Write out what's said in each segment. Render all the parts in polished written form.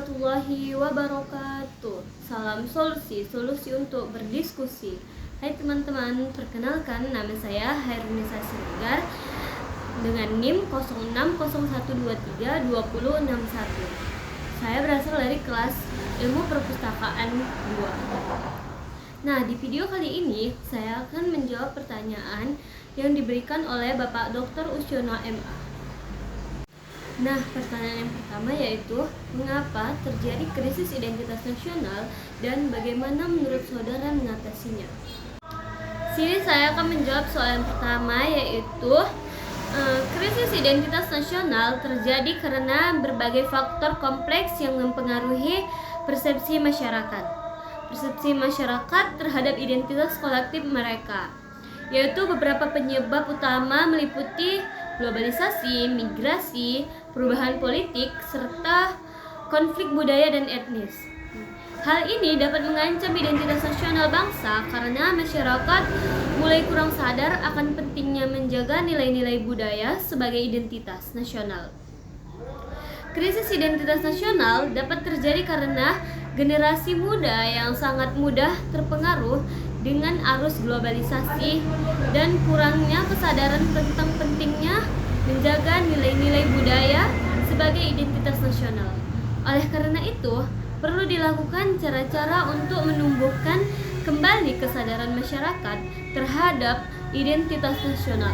warahmatullahi wabarakatuh. Salam solusi untuk berdiskusi. Hai teman-teman, perkenalkan nama saya Hairunisa Siregar dengan NIM 0601232061. Saya berasal dari kelas Ilmu Perpustakaan 2. Nah, di video kali ini saya akan menjawab pertanyaan yang diberikan oleh Bapak Dr. Usyono MA. Nah, pertanyaan yang pertama yaitu mengapa terjadi krisis identitas nasional dan bagaimana menurut saudara mengatasinya? Sini saya akan menjawab soal yang pertama yaitu krisis identitas nasional terjadi karena berbagai faktor kompleks yang mempengaruhi persepsi masyarakat. Persepsi masyarakat terhadap identitas kolektif mereka, yaitu beberapa penyebab utama meliputi globalisasi, migrasi, perubahan politik, serta konflik budaya dan etnis. Hal ini dapat mengancam identitas nasional bangsa karena masyarakat mulai kurang sadar akan pentingnya menjaga nilai-nilai budaya sebagai identitas nasional. Krisis identitas nasional dapat terjadi karena generasi muda yang sangat mudah terpengaruh dengan arus globalisasi dan kurangnya kesadaran tentang pentingnya menjaga nilai-nilai budaya sebagai identitas nasional. Oleh karena itu, perlu dilakukan cara-cara untuk menumbuhkan kembali kesadaran masyarakat terhadap identitas nasional.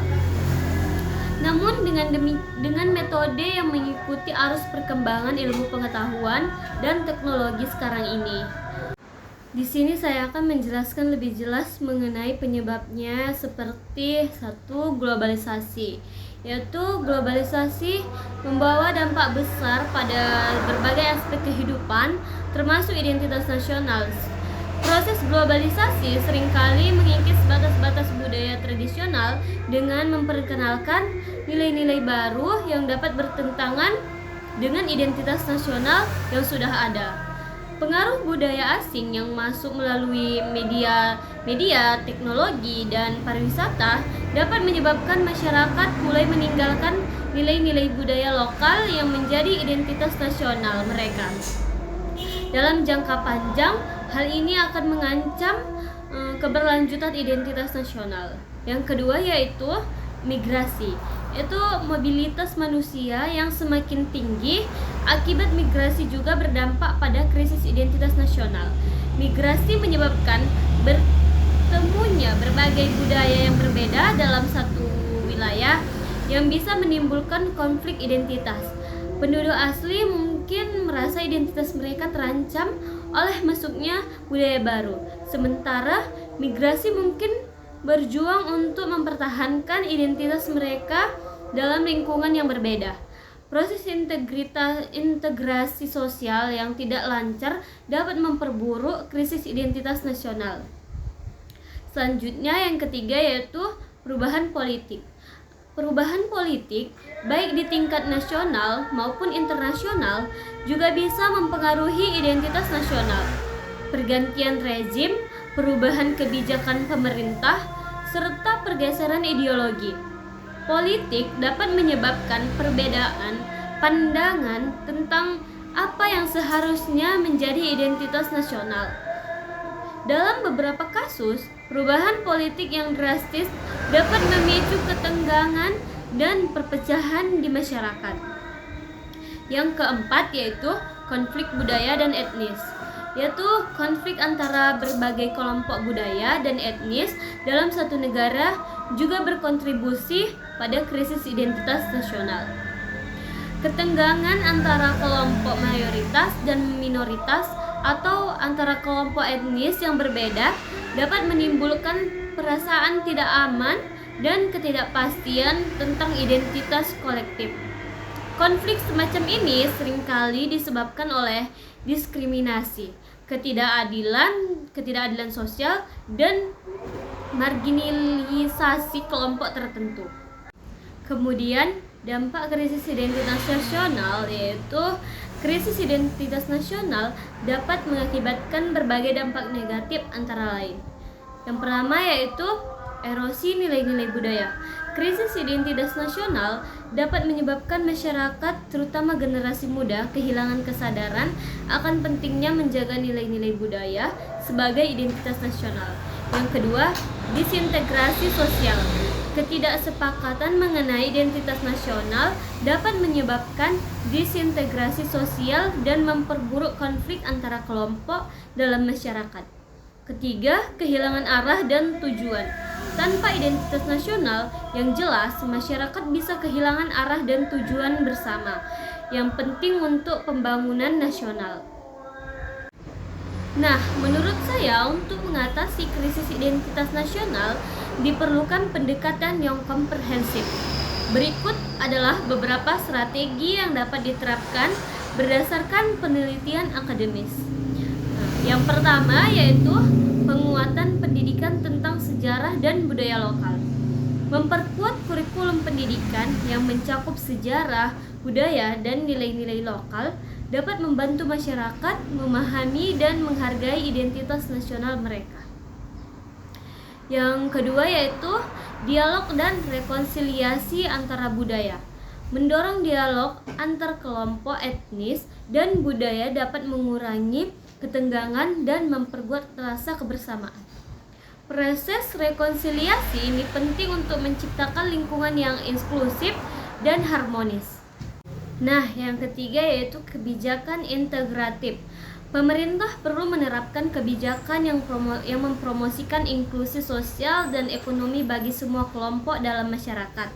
Namun dengan metode yang mengikuti arus perkembangan ilmu pengetahuan dan teknologi sekarang ini. Di sini saya akan menjelaskan lebih jelas mengenai penyebabnya seperti 1. Globalisasi, yaitu globalisasi membawa dampak besar pada berbagai aspek kehidupan termasuk identitas nasional. Proses globalisasi seringkali mengikis batas-batas budaya tradisional dengan memperkenalkan nilai-nilai baru yang dapat bertentangan dengan identitas nasional yang sudah ada. Pengaruh budaya asing yang masuk melalui media, teknologi, dan pariwisata dapat menyebabkan masyarakat mulai meninggalkan nilai-nilai budaya lokal yang menjadi identitas nasional mereka. Dalam jangka panjang, hal ini akan mengancam keberlanjutan identitas nasional. Yang kedua yaitu migrasi, yaitu mobilitas manusia yang semakin tinggi. Akibat migrasi juga berdampak pada krisis identitas nasional. Migrasi menyebabkan bertemunya berbagai budaya yang berbeda dalam satu wilayah yang bisa menimbulkan konflik identitas. Penduduk asli mungkin merasa identitas mereka terancam oleh masuknya budaya baru, sementara migrasi mungkin berjuang untuk mempertahankan identitas mereka dalam lingkungan yang berbeda. Proses integrasi sosial yang tidak lancar dapat memperburuk krisis identitas nasional. Selanjutnya yang ketiga yaitu perubahan politik. Perubahan politik baik di tingkat nasional maupun internasional juga bisa mempengaruhi identitas nasional. Pergantian rezim, perubahan kebijakan pemerintah, serta pergeseran ideologi politik dapat menyebabkan perbedaan pandangan tentang apa yang seharusnya menjadi identitas nasional. Dalam beberapa kasus, perubahan politik yang drastis dapat memicu ketegangan dan perpecahan di masyarakat. Yang keempat yaitu konflik budaya dan etnis, yaitu konflik antara berbagai kelompok budaya dan etnis dalam satu negara juga berkontribusi pada krisis identitas nasional. Ketegangan antara kelompok mayoritas dan minoritas atau antara kelompok etnis yang berbeda dapat menimbulkan perasaan tidak aman dan ketidakpastian tentang identitas kolektif. Konflik semacam ini seringkali disebabkan oleh diskriminasi, ketidakadilan sosial, dan marginalisasi kelompok tertentu. Kemudian dampak krisis identitas nasional yaitu krisis identitas nasional dapat mengakibatkan berbagai dampak negatif antara lain. Yang pertama yaitu erosi nilai-nilai budaya. Krisis identitas nasional dapat menyebabkan masyarakat, terutama generasi muda, kehilangan kesadaran akan pentingnya menjaga nilai-nilai budaya sebagai identitas nasional. Yang kedua, disintegrasi sosial. Ketidaksepakatan mengenai identitas nasional dapat menyebabkan disintegrasi sosial dan memperburuk konflik antara kelompok dalam masyarakat. Ketiga, kehilangan arah dan tujuan. Tanpa identitas nasional yang jelas, masyarakat bisa kehilangan arah dan tujuan bersama yang penting untuk pembangunan nasional. Nah, menurut saya untuk mengatasi krisis identitas nasional diperlukan pendekatan yang komprehensif. Berikut adalah beberapa strategi yang dapat diterapkan berdasarkan penelitian akademis. Yang pertama yaitu penguatan pendidikan tentang sejarah dan budaya lokal. Memperkuat kurikulum pendidikan yang mencakup sejarah, budaya, dan nilai-nilai lokal dapat membantu masyarakat memahami dan menghargai identitas nasional mereka. Yang kedua yaitu dialog dan rekonsiliasi antara budaya. Mendorong dialog antar kelompok etnis dan budaya dapat mengurangi ketenggangan dan memperkuat rasa kebersamaan. Proses rekonsiliasi ini penting untuk menciptakan lingkungan yang inklusif dan harmonis. Nah, yang ketiga yaitu kebijakan integratif. Pemerintah perlu menerapkan kebijakan yang mempromosikan inklusi sosial dan ekonomi bagi semua kelompok dalam masyarakat,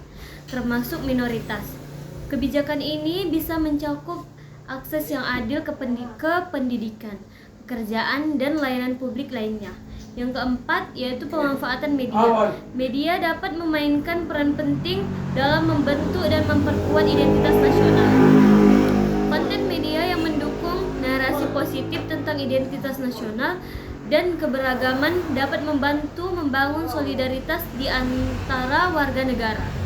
termasuk minoritas. Kebijakan ini bisa mencakup akses yang adil ke pendidikan, pekerjaan, dan layanan publik lainnya. Yang keempat yaitu pemanfaatan media. Media dapat memainkan peran penting dalam membentuk dan memperkuat identitas nasional. Konten media yang mendukung narasi positif tentang identitas nasional dan keberagaman dapat membantu membangun solidaritas di antara warga negara.